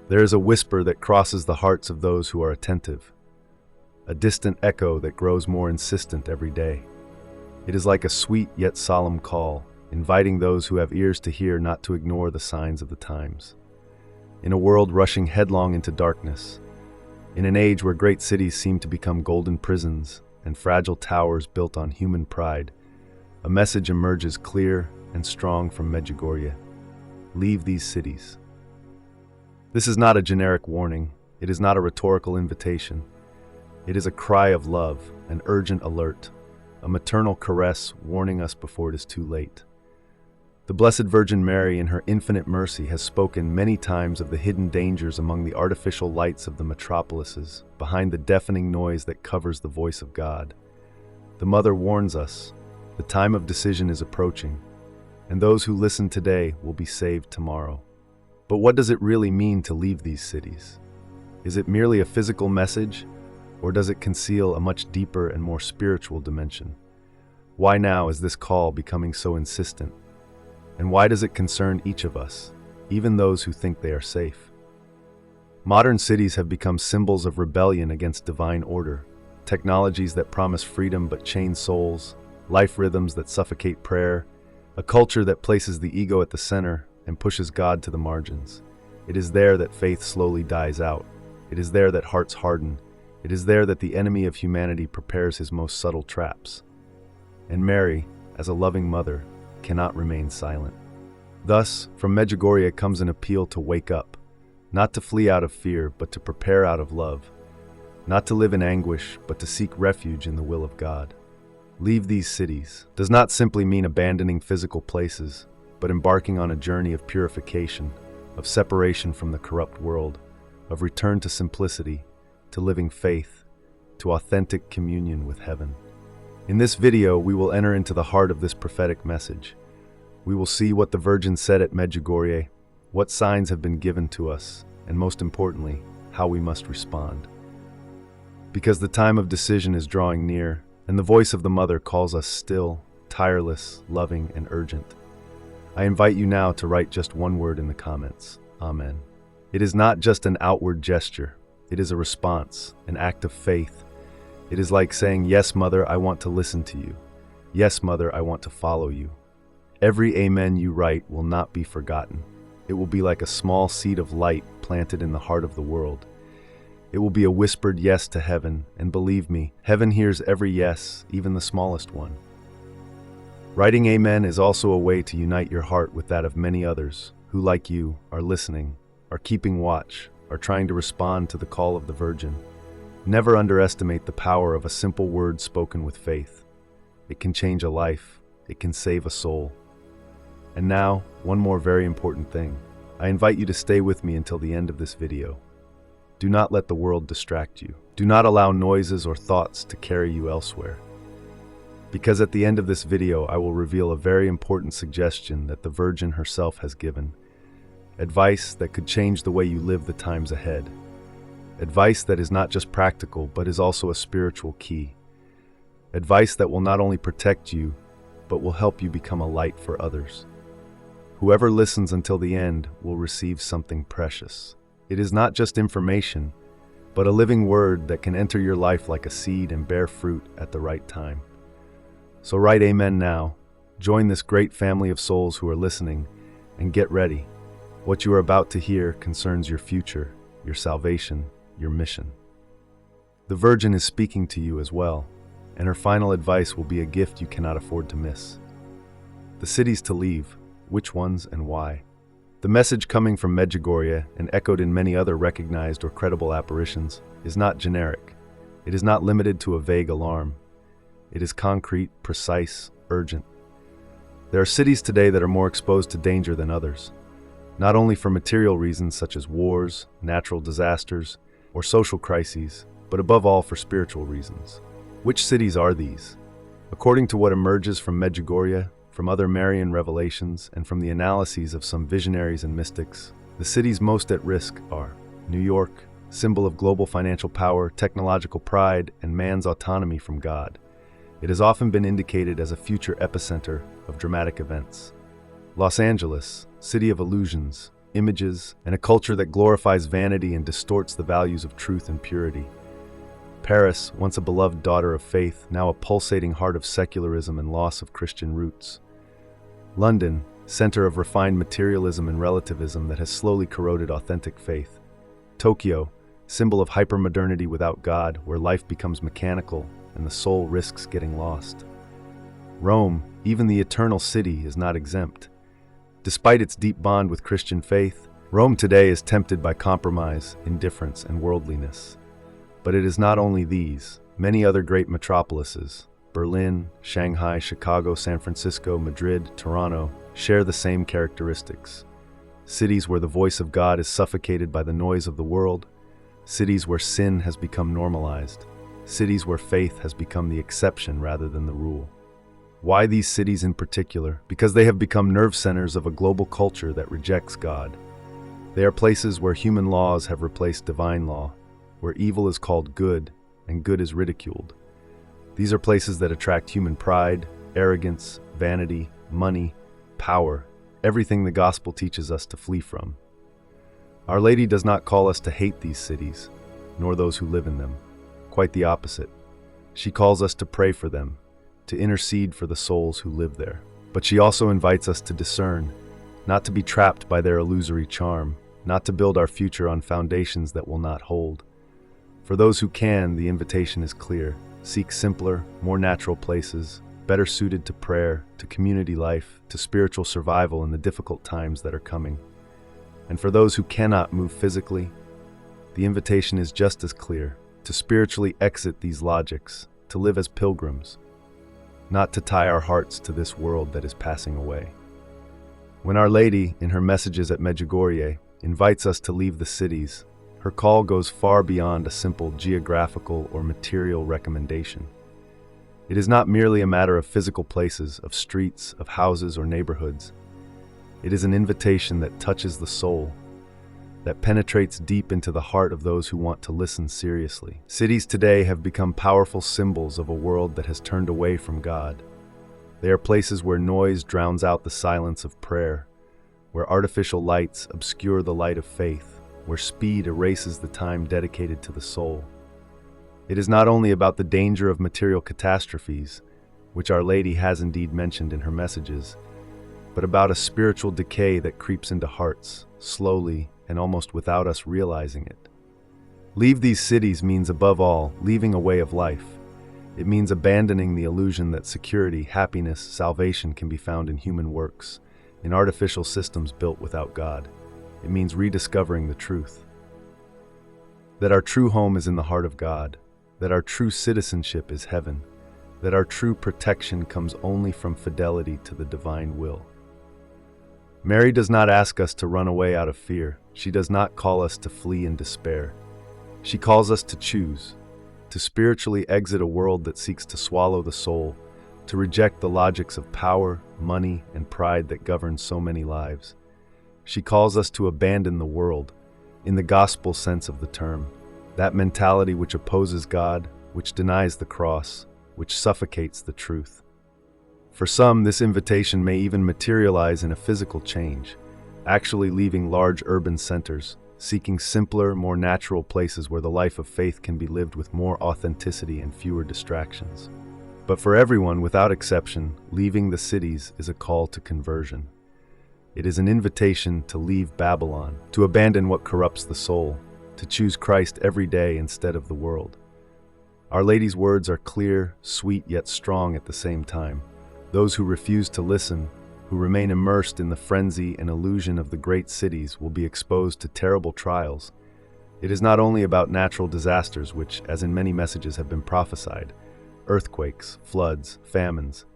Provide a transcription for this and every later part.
There is a whisper that crosses the hearts of those who are attentive, a distant echo that grows more insistent every day. It is like a sweet yet solemn call, inviting those who have ears to hear not to ignore the signs of the times. In a world rushing headlong into darkness, in an age where great cities seem to become golden prisons and fragile towers built on human pride, a message emerges clear and strong from Medjugorje. Leave these cities. This is not a generic warning. It is not a rhetorical invitation. It is a cry of love, an urgent alert, a maternal caress warning us before it is too late. The Blessed Virgin Mary, in her infinite mercy, has spoken many times of the hidden dangers among the artificial lights of the metropolises, behind the deafening noise that covers the voice of God. The Mother warns us, the time of decision is approaching, and those who listen today will be saved tomorrow. But what does it really mean to leave these cities? Is it merely a physical message, or does it conceal a much deeper and more spiritual dimension? Why now is this call becoming so insistent? And why does it concern each of us, even those who think they are safe? Modern cities have become symbols of rebellion against divine order, technologies that promise freedom but chain souls, life rhythms that suffocate prayer, a culture that places the ego at the center and pushes God to the margins. It is there that faith slowly dies out. It is there that hearts harden. It is there that the enemy of humanity prepares his most subtle traps. And Mary, as a loving mother, cannot remain silent. Thus, from Medjugorje comes an appeal to wake up, not to flee out of fear, but to prepare out of love, not to live in anguish, but to seek refuge in the will of God. Leave these cities does not simply mean abandoning physical places, but embarking on a journey of purification, of separation from the corrupt world, of return to simplicity, to living faith, to authentic communion with heaven. In this video, we will enter into the heart of this prophetic message. We will see what the Virgin said at Medjugorje, what signs have been given to us, and most importantly, how we must respond. Because the time of decision is drawing near, and the voice of the Mother calls us still, tireless, loving, and urgent. I invite you now to write just one word in the comments: Amen. It is not just an outward gesture. It is a response, an act of faith. It is like saying, "Yes, Mother, I want to listen to you. Yes, Mother, I want to follow you." Every amen you write will not be forgotten. It will be like a small seed of light planted in the heart of the world. It will be a whispered yes to heaven, and believe me, heaven hears every yes, even the smallest one. Writing amen is also a way to unite your heart with that of many others who, like you, are listening, are keeping watch, are trying to respond to the call of the Virgin. Never underestimate the power of a simple word spoken with faith. It can change a life. It can save a soul. And now, one more very important thing. I invite you to stay with me until the end of this video. Do not let the world distract you. Do not allow noises or thoughts to carry you elsewhere. Because at the end of this video, I will reveal a very important suggestion that the Virgin herself has given. Advice that could change the way you live the times ahead. Advice that is not just practical, but is also a spiritual key. Advice that will not only protect you, but will help you become a light for others. Whoever listens until the end will receive something precious. It is not just information, but a living word that can enter your life like a seed and bear fruit at the right time. So write amen now. Join this great family of souls who are listening, and get ready. What you are about to hear concerns your future, your salvation, your mission. The Virgin is speaking to you as well, and her final advice will be a gift you cannot afford to miss. The cities to leave, which ones and why? The message coming from Medjugorje and echoed in many other recognized or credible apparitions is not generic. It is not limited to a vague alarm. It is concrete, precise, urgent. There are cities today that are more exposed to danger than others, not only for material reasons such as wars, natural disasters, or social crises, but above all for spiritual reasons. Which cities are these? According to what emerges from Medjugorje, from other Marian revelations, and from the analyses of some visionaries and mystics, the cities most at risk are New York, symbol of global financial power, technological pride, and man's autonomy from God. It has often been indicated as a future epicenter of dramatic events. Los Angeles, city of illusions, images, and a culture that glorifies vanity and distorts the values of truth and purity. Paris, once a beloved daughter of faith, now a pulsating heart of secularism and loss of Christian roots. London, center of refined materialism and relativism that has slowly corroded authentic faith. Tokyo, symbol of hypermodernity without God, where life becomes mechanical and the soul risks getting lost. Rome, even the eternal city, is not exempt. Despite its deep bond with Christian faith, Rome today is tempted by compromise, indifference, and worldliness. But it is not only these. Many other great metropolises, Berlin, Shanghai, Chicago, San Francisco, Madrid, Toronto, share the same characteristics. Cities where the voice of God is suffocated by the noise of the world, cities where sin has become normalized, cities where faith has become the exception rather than the rule. Why these cities in particular? Because they have become nerve centers of a global culture that rejects God. They are places where human laws have replaced divine law, where evil is called good and good is ridiculed. These are places that attract human pride, arrogance, vanity, money, power, everything the gospel teaches us to flee from. Our Lady does not call us to hate these cities, nor those who live in them. Quite the opposite. She calls us to pray for them, to intercede for the souls who live there. But she also invites us to discern, not to be trapped by their illusory charm, not to build our future on foundations that will not hold. For those who can, the invitation is clear. Seek simpler, more natural places, better suited to prayer, to community life, to spiritual survival in the difficult times that are coming. And for those who cannot move physically, the invitation is just as clear, to spiritually exit these logics, to live as pilgrims, not to tie our hearts to this world that is passing away. When Our Lady, in her messages at Medjugorje, invites us to leave the cities, her call goes far beyond a simple geographical or material recommendation. It is not merely a matter of physical places, of streets, of houses or neighborhoods. It is an invitation that touches the soul, that penetrates deep into the heart of those who want to listen seriously. Cities today have become powerful symbols of a world that has turned away from God. They are places where noise drowns out the silence of prayer, where artificial lights obscure the light of faith, where speed erases the time dedicated to the soul. It is not only about the danger of material catastrophes, which Our Lady has indeed mentioned in her messages, but about a spiritual decay that creeps into hearts, slowly and almost without us realizing it. Leave these cities means, above all, leaving a way of life. It means abandoning the illusion that security, happiness, salvation can be found in human works, in artificial systems built without God. It means rediscovering the truth. That our true home is in the heart of God, that our true citizenship is heaven, that our true protection comes only from fidelity to the divine will. Mary does not ask us to run away out of fear. She does not call us to flee in despair. She calls us to choose, to spiritually exit a world that seeks to swallow the soul, to reject the logics of power, money, and pride that govern so many lives. She calls us to abandon the world, in the gospel sense of the term, that mentality which opposes God, which denies the cross, which suffocates the truth. For some, this invitation may even materialize in a physical change, actually leaving large urban centers, seeking simpler, more natural places where the life of faith can be lived with more authenticity and fewer distractions. But for everyone, without exception, leaving the cities is a call to conversion. It is an invitation to leave Babylon, to abandon what corrupts the soul, to choose Christ every day instead of the world. Our Lady's words are clear, sweet, yet strong at the same time. Those who refuse to listen, who remain immersed in the frenzy and illusion of the great cities, will be exposed to terrible trials. It is not only about natural disasters which, as in many messages, have been prophesied, earthquakes, floods, famines.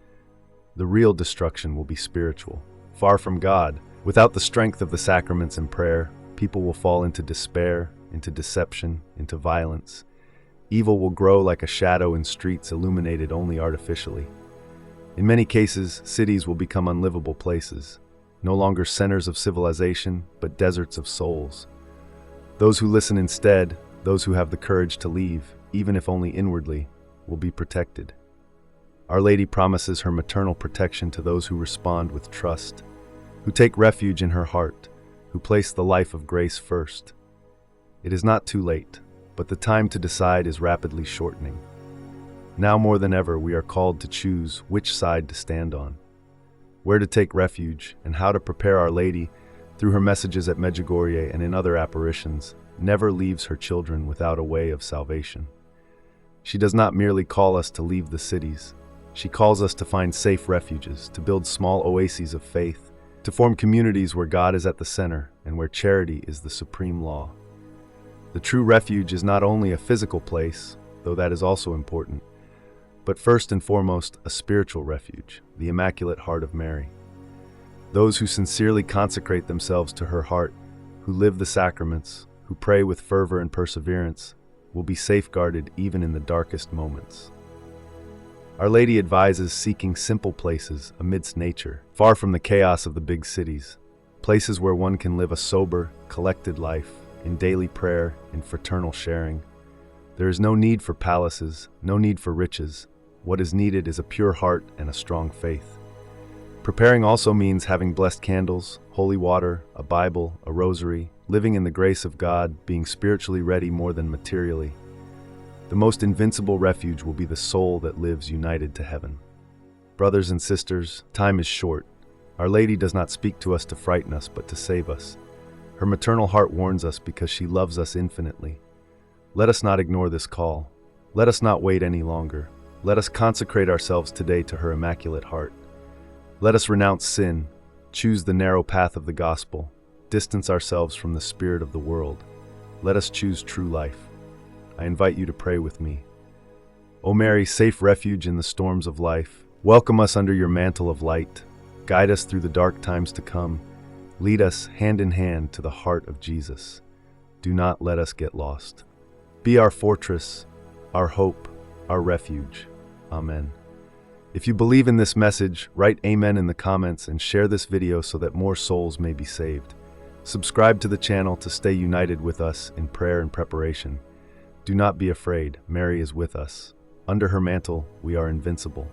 The real destruction will be spiritual. Far from God, without the strength of the sacraments and prayer, people will fall into despair, into deception, into violence. Evil will grow like a shadow in streets illuminated only artificially. In many cases, cities will become unlivable places, no longer centers of civilization, but deserts of souls. Those who listen instead, those who have the courage to leave, even if only inwardly, will be protected. Our Lady promises her maternal protection to those who respond with trust, who take refuge in her heart, who place the life of grace first. It is not too late, but the time to decide is rapidly shortening. Now more than ever, we are called to choose which side to stand on, where to take refuge, and how to prepare. Our Lady, through her messages at Medjugorje and in other apparitions, never leaves her children without a way of salvation. She does not merely call us to leave the cities. She calls us to find safe refuges, to build small oases of faith, to form communities where God is at the center and where charity is the supreme law. The true refuge is not only a physical place, though that is also important, but first and foremost a spiritual refuge, the Immaculate Heart of Mary. Those who sincerely consecrate themselves to her heart, who live the sacraments, who pray with fervor and perseverance, will be safeguarded even in the darkest moments. Our Lady advises seeking simple places amidst nature, far from the chaos of the big cities, places where one can live a sober, collected life, in daily prayer, in fraternal sharing. There is no need for palaces, no need for riches. What is needed is a pure heart and a strong faith. Preparing also means having blessed candles, holy water, a Bible, a rosary, living in the grace of God, being spiritually ready more than materially. The most invincible refuge will be the soul that lives united to heaven. Brothers and sisters, time is short. Our Lady does not speak to us to frighten us, but to save us. Her maternal heart warns us because she loves us infinitely. Let us not ignore this call. Let us not wait any longer. Let us consecrate ourselves today to her Immaculate Heart. Let us renounce sin, choose the narrow path of the gospel, distance ourselves from the spirit of the world. Let us choose true life. I invite you to pray with me. O Mary, safe refuge in the storms of life, welcome us under your mantle of light. Guide us through the dark times to come. Lead us hand in hand to the heart of Jesus. Do not let us get lost. Be our fortress, our hope, our refuge. Amen. If you believe in this message, write Amen in the comments and share this video so that more souls may be saved. Subscribe to the channel to stay united with us in prayer and preparation. Do not be afraid, Mary is with us. Under her mantle, we are invincible.